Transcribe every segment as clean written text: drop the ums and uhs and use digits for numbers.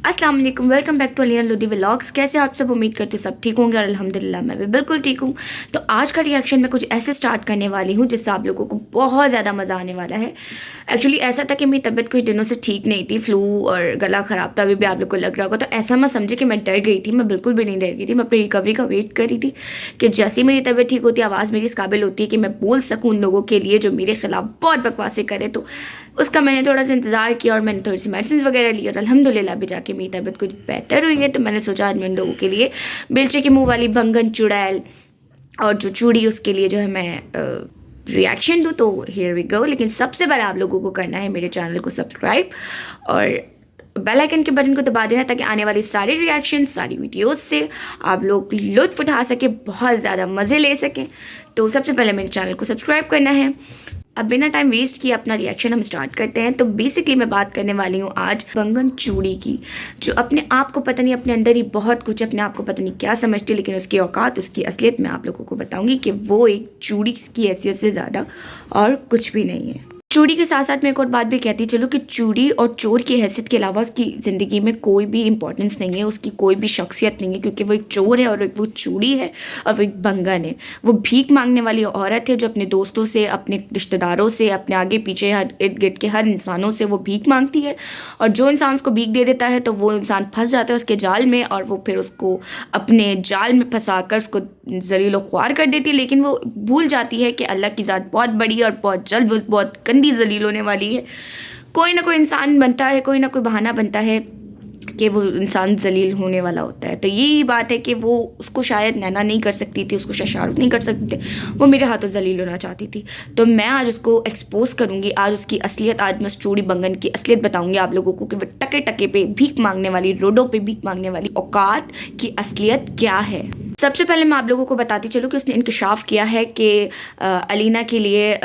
अस्सलाम वालेकुम, welcome back to Aliya Lodhi vlogs. कैसे आप सब? उम्मीद करते हो सब ठीक होंगे और अल्हम्दुलिल्लाह मैं भी बिल्कुल ठीक हूँ। तो आज का रिएक्शन मैं कुछ ऐसे स्टार्ट करने वाली हूँ जिससे आप लोगों को बहुत ज़्यादा मज़ा आने वाला है। एक्चुअली ऐसा था कि मेरी तबीयत कुछ दिनों से ठीक नहीं थी, फ्लू और गला ख़राब था, अभी भी आप लोग को लग रहा होगा। तो ऐसा मत समझे कि मैं डर गई थी, मैं बिल्कुल भी नहीं डर गई थी। मैं अपनी रिकवरी का वेट कर रही थी कि जैसे ही मेरी तबीयत ठीक होती, आवाज़ मेरी इस काबिल होती है कि मैं बोल सकूँ उन लोगों के लिए जो मेरे खिलाफ बहुत बकवासें करे। तो उसका मैंने थोड़ा सा इंतज़ार किया और मैंने थोड़ी सी मेडिसिन वगैरह ली और अल्हम्दुलिल्लाह भी जाके मेरी तबीयत कुछ बेहतर हुई है। तो मैंने सोचा आज मैं उन लोगों के लिए बेलचे के मुंह वाली बंगन चुड़ैल और जो चूड़ी उसके लिए जो है मैं रिएक्शन दूँ। तो हियर वी गो। लेकिन सबसे पहले आप लोगों को करना है मेरे चैनल को सब्सक्राइब और बेल आइकन के बटन को दबा देना ताकि आने वाली सारी रिएक्शन सारी वीडियोस से आप लोग लुत्फ उठा सके, बहुत ज़्यादा मज़े ले सकें। तो सबसे पहले मेरे चैनल को सब्सक्राइब करना है। अब बिना टाइम वेस्ट किए अपना रिएक्शन हम स्टार्ट करते हैं। तो बेसिकली मैं बात करने वाली हूँ आज बंगन चूड़ी की, जो अपने आप को पता नहीं, अपने अंदर ही बहुत कुछ अपने आप को पता नहीं क्या समझती, लेकिन उसकी औकात, उसकी असलियत मैं आप लोगों को बताऊंगी कि वो एक चूड़ी की हैसियत से ज़्यादा और कुछ भी नहीं है। चूड़ी के साथ साथ मैं एक और बात भी कहती चलूँ कि चूड़ी और चोर की हैसियत के अलावा उसकी ज़िंदगी में कोई भी इंपॉर्टेंस नहीं है, उसकी कोई भी शख्सियत नहीं है, क्योंकि वो एक चोर है और वो चूड़ी है और वो एक बंगन है। वो भीख मांगने वाली औरत है जो अपने दोस्तों से, अपने रिश्तेदारों से, अपने आगे पीछे हर इर्द गिर्द के हर इंसानों से वो भीख मांगती है। और जो इंसान उसको भीख दे देता है तो वो इंसान फंस जाता है उसके जाल में और वो फिर उसको अपने जाल में फंसा कर उसको जलील ख्वार कर देती है। लेकिन वो भूल जाती है कि अल्लाह की ज़ात बहुत बड़ी और बहुत जल्द वो बहुत गंदी जलील होने वाली है। कोई ना कोई इंसान बनता है, कोई ना कोई बहाना बनता है कि वो इंसान जलील होने वाला होता है। तो यही बात है कि वो उसको शायद नैना नहीं कर सकती थी, उसको शायद शाहरुख नहीं कर सकते थे, वो मेरे हाथों जलील होना चाहती थी। तो मैं आज उसको एक्सपोज करूँगी, आज उसकी असलियत, आज मैं उस चूड़ी बंगन की असलियत बताऊँगी आप लोगों को कि वो टके टके पे भीख मांगने वाली, रोडों पे भीख मांगने वाली औकात की असलियत क्या है। सबसे पहले मैं आप लोगों को बताती चलूँ कि उसने इंकशाफ किया है कि अलीना के लिए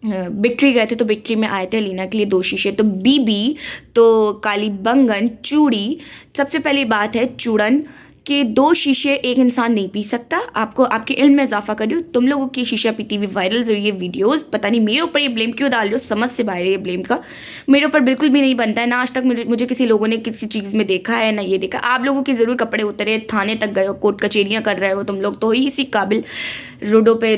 बिक्ट्री गए थे, तो बिक्ट्री में आए थे अलीना के लिए 2 शीशे। तो बीबी, तो काली बंगन, चूड़ी। सबसे पहली बात है चूड़न के 2 शीशे एक इंसान नहीं पी सकता। आपको आपके इल्म में इजाफा कर रही हूँ, तुम लोगों की शीशा पीती हुई वायरल हुई है वीडियोस, पता नहीं मेरे ऊपर ये ब्लेम क्यों डाल रहे हो, समझ से बाहर है ये ब्लेम का। मेरे ऊपर बिल्कुल भी नहीं बनता है, ना आज तक मुझे किसी लोगों ने किसी चीज़ में देखा है ना ये देखा। आप लोगों के ज़रूर कपड़े उतरे, थाने तक गए हो, कोर्ट कचेरियाँ कर रहे हो, तुम लोग तो ही इसी काबिल। रोडों पे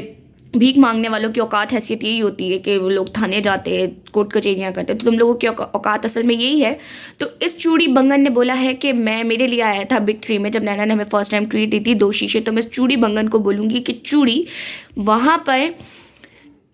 भीख मांगने वालों की औकात हैसियत यही होती है कि वो लोग थाने जाते हैं, कोर्ट कचेरियाँ करते हैं। तो तुम लोगों की औकात असल में यही है। तो इस चूड़ी बंगन ने बोला है कि मैं, मेरे लिए आया था बिग ट्री में, जब नैना ने हमें फर्स्ट टाइम ट्रीट दी थी 2 शीशे। तो मैं इस चूड़ी बंगन को बोलूँगी कि चूड़ी, वहाँ पर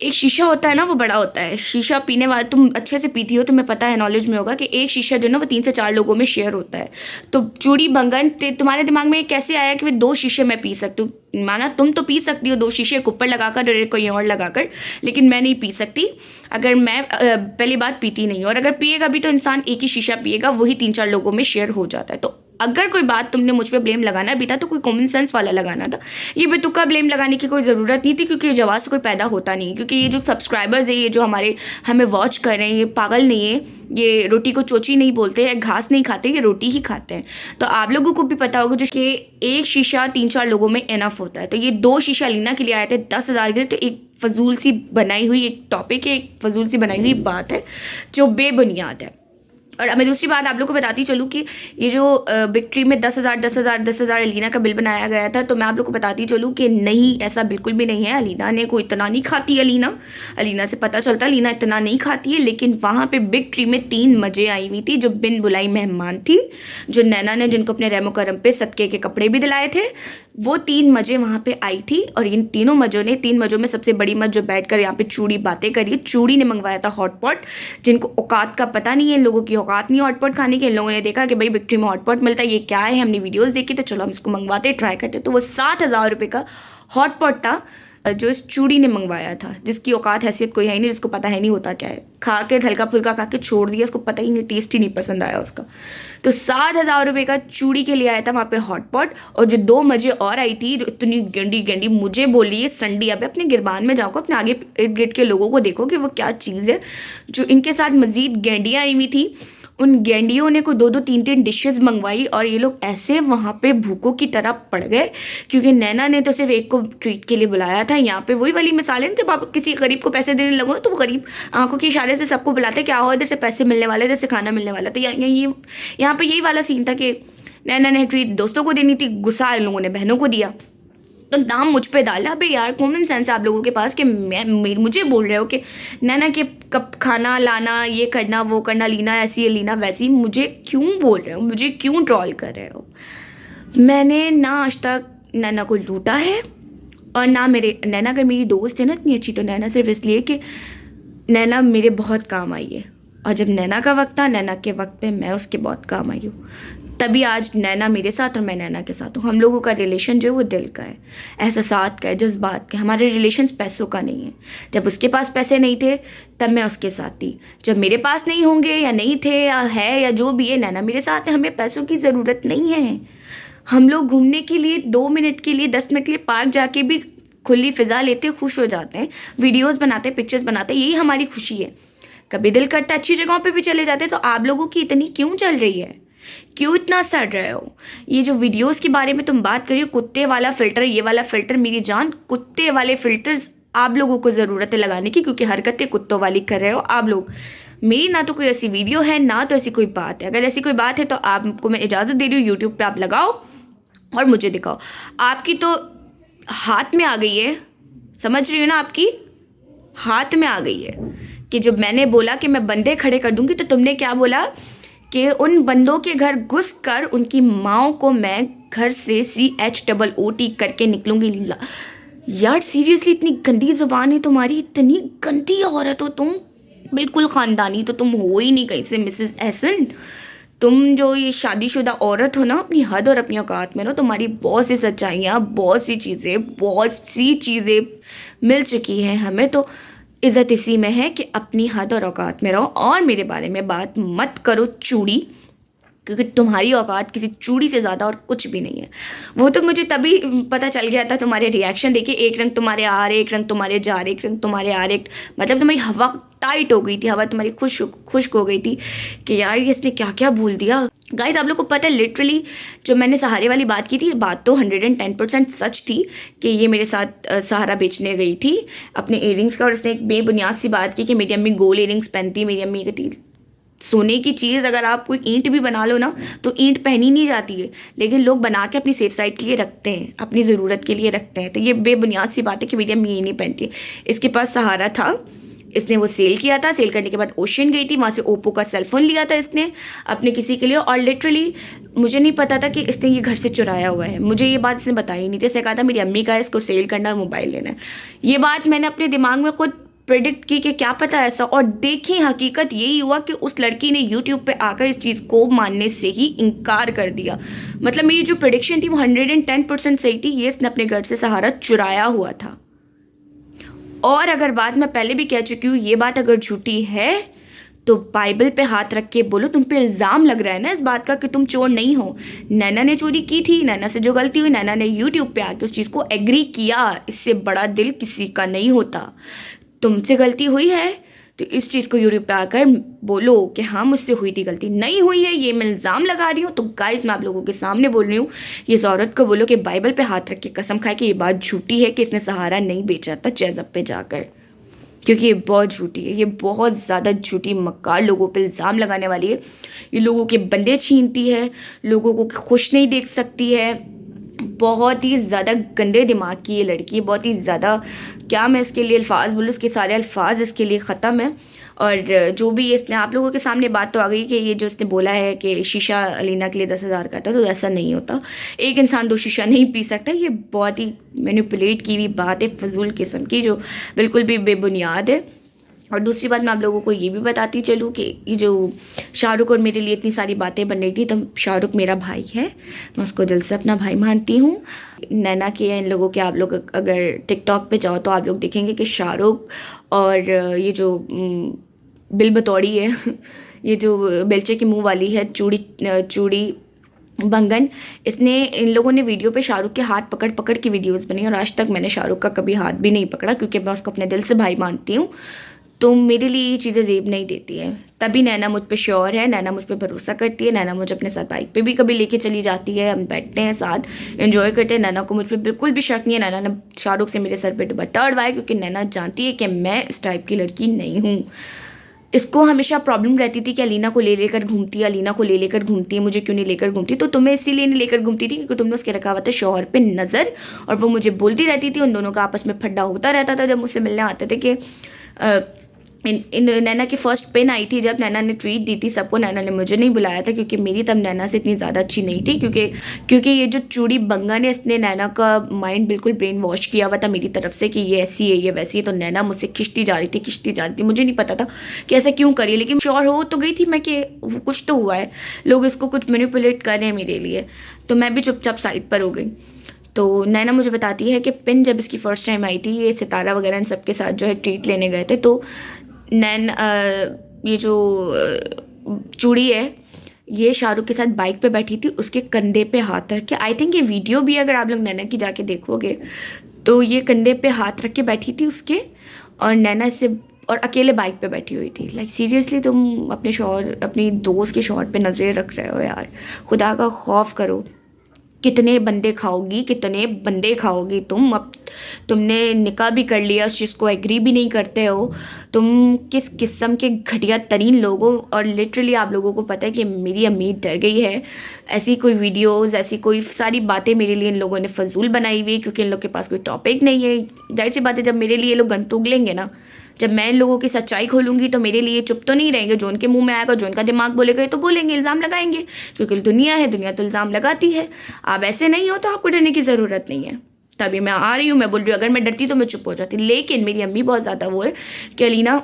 एक शीशा होता है ना, वो बड़ा होता है। शीशा पीने वाला, तुम अच्छे से पीती हो, तुम्हें पता है, नॉलेज में होगा कि एक शीशा जो ना वो 3 से 4 लोगों में शेयर होता है। तो चूड़ी बंगन तुम्हारे दिमाग में कैसे आया कि वे 2 शीशे मैं पी सकती हूँ? माना तुम तो पी सकती हो 2 शीशे, एक ऊपर लगाकर और एक कोई और लगाकर, लेकिन मैं नहीं पी सकती। अगर मैं पहली बात पीती नहीं हूँ, और अगर पिएगा भी तो इंसान एक ही शीशा पिएगा, वही 3-4 लोगों में शेयर हो जाता है। तो अगर कोई बात तुमने मुझ पर ब्लेम लगाना भी था तो कोई कॉमन सेंस वाला लगाना था। ये बेतुका ब्लेम लगाने की कोई ज़रूरत नहीं थी, क्योंकि ये जवाब से कोई पैदा होता नहीं। क्योंकि ये जो सब्सक्राइबर्स है, ये जो हमें वॉच कर रहे हैं, ये पागल नहीं है, ये रोटी को चोची नहीं बोलते हैं, घास नहीं खाते, ये रोटी ही खाते हैं। तो आप लोगों को भी पता होगा जो कि एक शीशा 3-4 लोगों में इनफ होता है। तो ये 2 शीशा अलीना के लिए आए थे 10,000 के लिए। तो एक फजूल सी बनाई हुई एक टॉपिक है, एक फजूल सी बनाई हुई बात है जो बेबुनियाद है। और मैं दूसरी बात आप लोगों को बताती चलूँ कि ये जो बिग ट्री में 10,000 अलीना का बिल बनाया गया था, तो मैं आप लोग को बताती चलूँ कि नहीं, ऐसा बिल्कुल भी नहीं है। अलीना ने कोई इतना नहीं खाती है, अलीना से पता चलता है अलीना इतना नहीं खाती है। लेकिन वहाँ पे बिग ट्री में 3 मजे आई हुई थी, जो बिन बुलाई मेहमान थी, जो नैना ने जिनको अपने रेमो करम पे सदके के कपड़े भी दिलाए थे, वो 3 मजे वहाँ पे आई थी। और इन तीनों मजों ने, 3 मजों में सबसे बड़ी मज जो बैठ कर यहाँ पे चूड़ी बातें करी, चूड़ी ने मंगवाया था हॉटपॉट। जिनको औकात का पता नहीं है, इन लोगों की औकात नहीं हॉटपॉट खाने की। इन लोगों ने देखा कि भाई बिग ट्री में हॉटपॉट मिलता है, ये क्या है, हमने वीडियोस देखी, तो चलो हम इसको मंगवाते, ट्राई करते। तो वो 7,000 रुपये का हॉटपॉट था जो इस चूड़ी ने मंगवाया था, जिसकी औकात हैसियत कोई है ही नहीं, जिसको पता है नहीं होता क्या है। खा के हल्का फुल्का खा के छोड़ दिया, उसको पता ही नहीं, टेस्ट ही नहीं पसंद आया उसका। तो 7,000 रुपये का चूड़ी के लिए आया था वहाँ पे हॉटपॉट। और जो 2 मजे और आई थी, जो इतनी गंदी मुझे बोली है संडी, अभी अपने गिरबान में जाओ, अपने आगे इर्द गिर्द के लोगों को देखो कि वो क्या चीज़ है। जो इनके साथ मज़ीद गेंडियाँ आई हुई थी, उन गेंडियों ने को 2-2 3-3 डिशेस मंगवाई और ये लोग ऐसे वहाँ पे भूखों की तरह पड़ गए, क्योंकि नैना ने तो सिर्फ एक को ट्रीट के लिए बुलाया था। यहाँ पे वही वाली मिसाल है ना, जब आप किसी गरीब को पैसे देने लगो ना तो वो गरीब आंखों के इशारे से सबको बुलाते क्या हो, इधर से पैसे मिलने वाले, इधर से खाना मिलने वाला। तो यहाँ पे यही वाला सीन था कि नैना ने ट्रीट दोस्तों को देनी थी, गुस्सा इन लोगों ने बहनों को दिया, तो नाम मुझ पे डाला। अबे यार, कॉमन सेंस है आप लोगों के पास कि मुझे बोल रहे हो कि नैना के कब खाना लाना, ये करना वो करना, लीना ऐसी लीना वैसी, मुझे क्यों बोल रहे हो, मुझे क्यों ट्रॉल कर रहे हो। मैंने ना आज तक नैना को लूटा है, और ना नैना अगर मेरी दोस्त है ना इतनी अच्छी, तो नैना सिर्फ इसलिए कि नैना मेरे बहुत काम आई है, और जब नैना का वक्त था, नैना के वक्त पे मैं उसके बहुत काम आई हूँ, तभी आज नैना मेरे साथ और मैं नैना के साथ हूँ। हम लोगों का रिलेशन जो है वो दिल का है, एहसासात का है, जज्बात का है। हमारे रिलेशन पैसों का नहीं है। जब उसके पास पैसे नहीं थे तब मैं उसके साथ थी, जब मेरे पास नहीं होंगे या नहीं थे या है या जो भी है, नैना मेरे साथ है। हमें पैसों की ज़रूरत नहीं है। हम लोग घूमने के लिए 2 मिनट के लिए 10 मिनट के लिए पार्क जाके भी खुली फिजा लेते खुश हो जाते हैं, वीडियोस बनाते, पिक्चर्स बनाते, यही हमारी खुशी है। कभी दिल करता अच्छी जगहों पे भी चले जाते। तो आप लोगों की इतनी क्यों चल रही है, क्यों इतना सड़ रहे हो। ये जो वीडियोस के बारे में तुम बात करिए, कुत्ते वाला फ़िल्टर, ये वाला फ़िल्टर, मेरी जान, कुत्ते वाले फ़िल्टर्स आप लोगों को ज़रूरत है लगाने की, क्योंकि हरकतें कुत्तों वाली कर रहे हो आप लोग। मेरी ना तो कोई ऐसी वीडियो है, ना तो ऐसी कोई बात है। अगर ऐसी कोई बात है तो आपको मैं इजाज़त दे रही हूँ, यूट्यूब पे आप लगाओ और मुझे दिखाओ। आपकी तो हाथ में आ गई है, समझ रही हो ना, आपकी हाथ में आ गई है कि जब मैंने बोला कि मैं बंदे खड़े कर दूंगी, तो तुमने क्या बोला कि उन बंदों के घर घुस कर उनकी माओ को मैं घर से CHOOT करके निकलूंगी। लीला यार, सीरियसली इतनी गंदी जुबान है तुम्हारी, इतनी गंदी औरत हो तुम, बिल्कुल ख़ानदानी तो तुम हो ही नहीं कहीं से मिसेस एहसन। तुम जो ये शादीशुदा औरत हो ना, अपनी हद और अपनी औकात में ना, तुम्हारी बहुत सी सच्चाइयाँ, बहुत सी चीज़ें मिल चुकी हैं हमें। तो इज़्ज़त इसी में है कि अपनी हद और औकात में रहो और मेरे बारे में बात मत करो चूड़ी, क्योंकि तुम्हारी औकात किसी चूड़ी से ज़्यादा और कुछ भी नहीं है। वो तो मुझे तभी पता चल गया था, तुम्हारे रिएक्शन देखिए, एक रंग तुम्हारे आ रहे, एक रंग तुम्हारे जा रहे, एक रंग तुम्हारे आ रहे, मतलब तुम्हारी हवा टाइट हो गई थी, हवा तुम्हारी खुश्क हो गई थी कि यार इसने क्या क्या भूल दिया। गाइस, आप लोग को पता है, लिटरली जो मैंने सहारे वाली बात की थी, बात तो 110% सच थी कि ये मेरे साथ सहारा बेचने गई थी अपने इयरिंग्स का, और उसने एक बेबुनियाद सी बात की कि मेरी अम्मी गोल्ड इयरिंग्स पहनती, मेरी अम्मी कहती सोने की चीज़ अगर आप कोई ईंट भी बना लो ना, तो ईंट पहनी नहीं जाती है, लेकिन लोग बना के अपनी सेफ साइड के लिए रखते हैं, अपनी ज़रूरत के लिए रखते हैं। तो ये बेबुनियाद सी बात है कि मेरी अम्मी ये नहीं पहनती। इसके पास सहारा था, इसने वो सेल किया था, सेल करने के बाद ओशियन गई थी, वहाँ से ओप्पो का सेलफोन लिया था इसने अपने किसी के लिए, और लिटरली मुझे नहीं पता था कि इसने ये घर से चुराया हुआ है। मुझे ये बात इसने बताई नहीं थी। इसने कहा था मेरी अम्मी का है, इसको सेल करना और मोबाइल लेना है। ये बात मैंने अपने दिमाग में खुद प्रेडिक्ट की कि क्या पता ऐसा, और देखी हकीकत यही हुआ कि उस लड़की ने यूट्यूब पे आकर इस चीज़ को मानने से ही इनकार कर दिया। मतलब मेरी जो प्रेडिक्शन थी वो 110% सही थी। ये इसने अपने घर से सहारा चुराया हुआ था। और अगर बात मैं पहले भी कह चुकी हूँ, ये बात अगर झूठी है तो बाइबल पे हाथ रख के बोलो, तुम पे इल्ज़ाम लग रहा है ना इस बात का कि तुम चोर नहीं हो। नैना ने चोरी की थी, नैना से जो गलती हुई, नैना ने यूट्यूब पे आके उस चीज़ को एग्री किया। इससे बड़ा दिल किसी का नहीं होता। तुमसे गलती हुई है तो इस चीज़ को यूट्यूब पे आकर बोलो कि हाँ मुझसे हुई थी गलती। नहीं हुई है ये मैं इल्ज़ाम लगा रही हूँ, तो गाइस मैं आप लोगों के सामने बोल रही हूँ, ये इस औरत को बोलो कि बाइबल पे हाथ रख के कसम खाए कि ये बात झूठी है कि इसने सहारा नहीं बेचा था चेज़अप पे जाकर, क्योंकि ये बहुत झूठी है। ये बहुत ज़्यादा झूठी मक्कार लोगों पे इल्ज़ाम लगाने वाली है। ये लोगों के बंदे छीनती है, लोगों को खुश नहीं देख सकती है। बहुत ही ज़्यादा गंदे दिमाग की ये लड़की है, बहुत ही ज़्यादा, क्या मैं इसके लिए अल्फाज बोलूँ, उसके सारे अल्फाज इसके लिए ख़त्म है। और जो भी इसने आप लोगों के सामने बात तो आ गई कि ये जो इसने बोला है कि शीशा अलीना के लिए 10,000 का था, तो ऐसा नहीं होता। एक इंसान 2 शीशा नहीं पी सकता। ये बहुत ही मैनिपुलेट की हुई बात है, फजूल किस्म की, जो बिल्कुल भी बेबुनियाद है। और दूसरी बात मैं आप लोगों को ये भी बताती चलूँ कि ये जो शाहरुख और मेरे लिए इतनी सारी बातें बन रही थी, तो शाहरुख मेरा भाई है, मैं उसको दिल से अपना भाई मानती हूँ। नैना के या इन लोगों के आप लोग अगर टिकटॉक पे जाओ तो आप लोग देखेंगे कि शाहरुख और ये जो बिल बतौड़ी है ये जो बेलचे के मुँह वाली है, चूड़ी बंगन, इसने, इन लोगों ने वीडियो पे शाहरुख के हाथ पकड़ पकड़ के वीडियोस बनी, और आज तक मैंने शाहरुख का कभी हाथ भी नहीं पकड़ा, क्योंकि मैं उसको अपने दिल से भाई मानती हूँ। तो मेरे लिए ये चीज़ें ज़ेब नहीं देती है। तभी नैना मुझ पे श्योर है, नैना मुझ पे भरोसा करती है, नैना मुझे अपने साथ बाइक पे भी कभी लेके चली जाती है, हम बैठते हैं साथ, एंजॉय करते हैं। नैना को मुझ पे बिल्कुल भी शक नहीं है। नैना ने शाहरुख से मेरे सर पे दुपट्टा अड़वाया, क्योंकि नैना जानती है कि मैं इस टाइप की लड़की नहीं हूँ। इसको हमेशा प्रॉब्लम रहती थी कि अलीना को ले लेकर घूमती है, अलीना को ले लेकर घूमती है, मुझे क्यों नहीं लेकर घूमती। तो तुम्हें इसीलिए नहीं लेकर घूमती थी क्योंकि तुमने उसके रखा हुआ था शौहर पे नज़र, और वो मुझे बोलती रहती थी। उन दोनों का आपस में फड्डा होता रहता था जब मुझसे मिलने आते थे कि इन नैना की फर्स्ट पेन आई थी जब नैना ने ट्वीट दी थी सबको। नैना ने मुझे नहीं बुलाया था क्योंकि मेरी तब नैना से इतनी ज़्यादा अच्छी नहीं थी, क्योंकि ये जो चूड़ी बंगा ने, इसने नैना का माइंड बिल्कुल ब्रेन वॉश किया हुआ था मेरी तरफ से कि ये ऐसी है, ये वैसी है। तो नैना मुझसे खिंचती जा रही थी। मुझे नहीं पता था कि ऐसा क्यों करी, लेकिन श्योर हो तो गई थी मैं कि कुछ तो हुआ है, लोग इसको कुछ मैनिपुलेट कर रहे हैं मेरे लिए। तो मैं भी चुपचाप साइड पर हो गई। तो नैना मुझे बताती है कि पिन जब इसकी फ़र्स्ट टाइम आई थी, ये सितारा वगैरह इन सबके साथ जो है ट्रीट लेने गए थे, तो ये जो चूड़ी है ये शाहरुख के साथ बाइक पे बैठी थी, उसके कंधे पे हाथ रख के। आई थिंक ये वीडियो भी अगर आप लोग नैना की जाके देखोगे तो ये कंधे पे हाथ रख के बैठी थी उसके, और नैना इससे और अकेले बाइक पे बैठी हुई थी। लाइक सीरियसली तुम अपने शौहर, अपनी दोस्त के शौहर पे नज़र रख रहे हो यार, खुदा का खौफ करो। कितने बंदे खाओगी तुम। अब तुमने निकाह भी कर लिया, उस चीज़ को एग्री भी नहीं करते हो। तुम किस किस्म के घटिया तरीन लोग हो। और लिटरली आप लोगों को पता है कि मेरी अम्मी डर गई है। ऐसी कोई वीडियोस, ऐसी कोई सारी बातें मेरे लिए इन लोगों ने फजूल बनाई हुई है, क्योंकि इन लोग के पास कोई टॉपिक नहीं है। जाहिर सी बात है, जब मेरे लिए लोग गंतु उगलेंगे ना, जब मैं इन लोगों की सच्चाई खोलूंगी तो मेरे लिए चुप तो नहीं रहेंगे। जो उनके मुंह में आएगा, जो उनका दिमाग बोलेगा, तो बोलेंगे, इल्ज़ाम लगाएंगे, क्योंकि दुनिया है, दुनिया तो इल्ज़ाम लगाती है। आप ऐसे नहीं हो तो आपको डरने की ज़रूरत नहीं है। तभी मैं आ रही हूँ, मैं बोल रही हूँ। अगर मैं डरती तो मैं चुप हो जाती, लेकिन मेरी अम्मी बहुत ज़्यादा वो है कि अलीना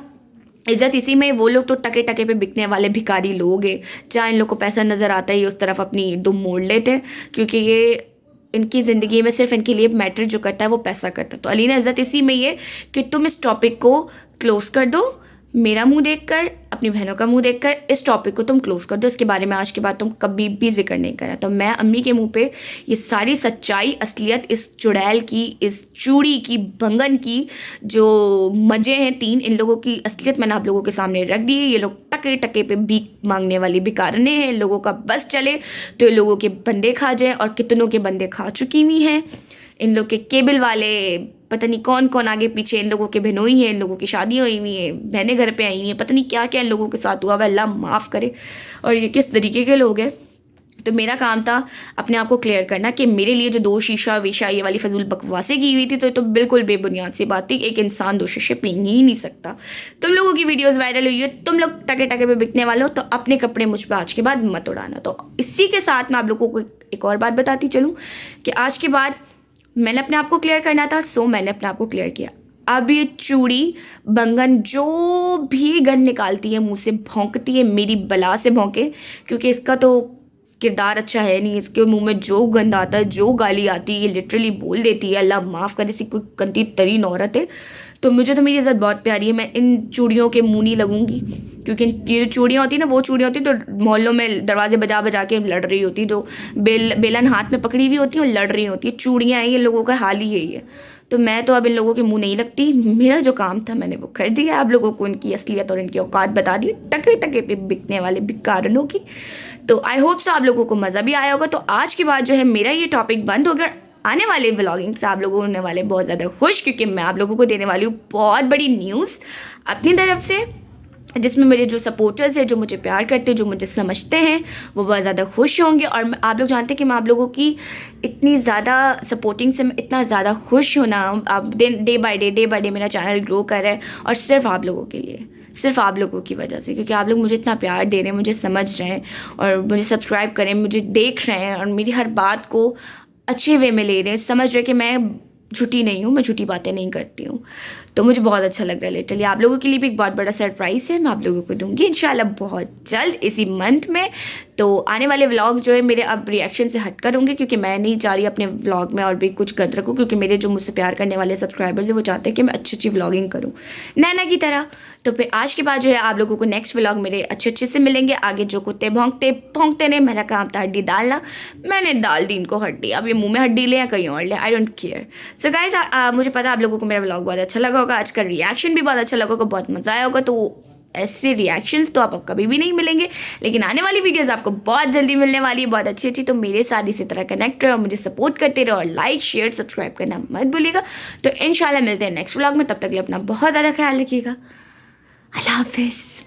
इज्जत इसी में। वो लोग तो टके टके पे बिकने वाले भिखारी लोग हैं, जहाँ इन लोग को पैसा नज़र आता है ये उस तरफ अपनी दुम मोड़ लेते हैं, क्योंकि ये इनकी ज़िंदगी में सिर्फ इनके लिए मैटर जो करता है वो पैसा करता है। तो अलीना इज़्ज़त इसी में ये कि तुम इस टॉपिक को क्लोज़ कर दो, मेरा मुंह देखकर, अपनी बहनों का मुंह देखकर इस टॉपिक को तुम क्लोज़ कर दो। इसके बारे में आज के बाद तुम कभी भी जिक्र नहीं करना। तो मैं अम्मी के मुंह पे ये सारी सच्चाई, असलियत, इस चुड़ैल की, इस चूड़ी की, बंगन की जो मज़े हैं तीन, इन लोगों की असलियत मैंने आप लोगों के सामने रख दी है। ये लोग टके टके पे भीख मांगने वाली भिखारने हैं। इन लोगों का बस चले तो इन लोगों के बंदे खा जाए, और कितनों के बंदे खा चुकी हुई हैं। इन लोग के केबल वाले पता नहीं कौन कौन आगे पीछे, इन लोगों के बहनोई हैं, इन लोगों की शादी हुई हुई है, बहनें घर पे आई हुई हैं, पता नहीं क्या क्या इन लोगों के साथ हुआ हुआ, अल्लाह माफ़ करे। और ये किस तरीके के लोग हैं। तो मेरा काम था अपने आप को क्लियर करना कि मेरे लिए जो 2 शीशा वीशा ये वाली फजूल बकवासें की हुई थी, तो बिल्कुल बेबुनियाद सी बात थी। एक इंसान 2 शीशे पी ही नहीं सकता। तुम लोगों की वीडियोस वायरल हुई है, तुम लोग टके टके पे बिकने वाले हो, तो अपने कपड़े मुझ पर आज के बाद मत उड़ाना। तो इसी के साथ मैं आप लोगों को एक और बात बताती चलूँ कि आज के बाद मैंने अपने आप को क्लियर करना था, सो मैंने अपने आप को क्लियर किया। अब ये चूड़ी बंगन जो भी गन निकालती है, मुंह से भौंकती है, मेरी बला से भौंके, क्योंकि इसका तो किरदार अच्छा है नहीं। इसके मुंह में जो गंद आता है, जो गाली आती है, ये लिटरली बोल देती है। अल्लाह माफ़ करे, सी कोई गंदी तरीन औरत है। तो मुझे तो मेरी इज़्ज़त बहुत प्यारी है। मैं इन चूड़ियों के मुँह नहीं लगूंगी, क्योंकि ये जो चूड़ियाँ होती है ना, वो चूड़ियाँ होती है तो मोहल्लों में दरवाजे बजा बजा के लड़ रही होती, जो बेलन हाथ में पकड़ी हुई होती है और लड़ रही होती है। चूड़ियाँ हैं, ये लोगों का हाल ही यही है। तो मैं तो अब इन लोगों के मुंह नहीं लगती। मेरा जो काम था मैंने वो कर दिया। आप लोगों को इनकी असलियत और इनकी औकात बता दी, टके टके पे बिकने वाले भिखारनों की। तो आई होप सो आप लोगों को मज़ा भी आया होगा। तो आज के बाद जो है मेरा ये टॉपिक बंद हो गया। आने वाले व्लॉगिंग से आप लोग होने वाले बहुत ज़्यादा खुश, क्योंकि मैं आप लोगों को देने वाली हूँ बहुत बड़ी न्यूज़ अपनी तरफ से, जिसमें मेरे जो सपोर्टर्स हैं, जो मुझे प्यार करते हैं, जो मुझे समझते हैं, वो बहुत ज़्यादा खुश होंगे। और आप लोग जानते हैं कि मैं आप लोगों की इतनी ज़्यादा सपोर्टिंग से मैं इतना ज़्यादा खुश हूँ ना। अब डे बाय डे मेरा चैनल ग्रो कर रहा है, और सिर्फ आप लोगों के लिए, सिर्फ आप लोगों की वजह से, क्योंकि आप लोग मुझे इतना प्यार दे रहे हैं, मुझे समझ रहे हैं, और मुझे सब्सक्राइब करें, मुझे देख रहे हैं, और मेरी हर बात को अच्छे वे में ले रहे हैं, समझ रहे हैं कि मैं झूठी नहीं हूँ, मैं झूठी बातें नहीं करती हूँ। तो मुझे बहुत अच्छा लग रहा है। लिटरली आप लोगों के लिए भी एक बहुत बड़ा सरप्राइज़ है, मैं आप लोगों को दूंगी इंशाल्लाह बहुत जल्द इसी मंथ में। तो आने वाले व्लॉग्स जो है मेरे अब रिएक्शन से हट कर होंगे, क्योंकि मैं नहीं चाह रही अपने व्लॉग में और भी कुछ गंद रखूँ, क्योंकि मेरे जो मुझसे प्यार करने वाले सब्सक्राइबर्स हैं वो चाहते हैं कि मैं अच्छी अच्छी व्लॉगिंग करूँ नैना की तरह। तो फिर आज के बाद जो है आप लोगों को नेक्स्ट व्लॉग मेरे अच्छे अच्छे से मिलेंगे। आगे जो कुत्ते भौंकते नहीं, मेरा काम था हड्डी डालना, मैंने डाल दी इनको हड्डी। अब ये मुँह में हड्डी ले या कहीं और ले, I don't care. So guys मुझे पता आप लोगों को मेरा व्लॉग बहुत अच्छा लगा होगा। होगा, आज का रिएक्शन भी बहुत अच्छा लगा होगा, बहुत मज़ा आया होगा। तो ऐसे रिएक्शंस तो आप कभी भी नहीं मिलेंगे, लेकिन आने वाली वीडियोस आपको बहुत जल्दी मिलने वाली है, बहुत अच्छी अच्छी। तो मेरे साथ इसी तरह कनेक्ट रहो और मुझे सपोर्ट करते रहो, और लाइक शेयर सब्सक्राइब करना मत भूलिएगा। तो इंशाल्लाह मिलते हैं नेक्स्ट व्लॉग में, तब तक के लिए अपना बहुत ज़्यादा ख्याल रखिएगा। अल्लाह हाफिज़।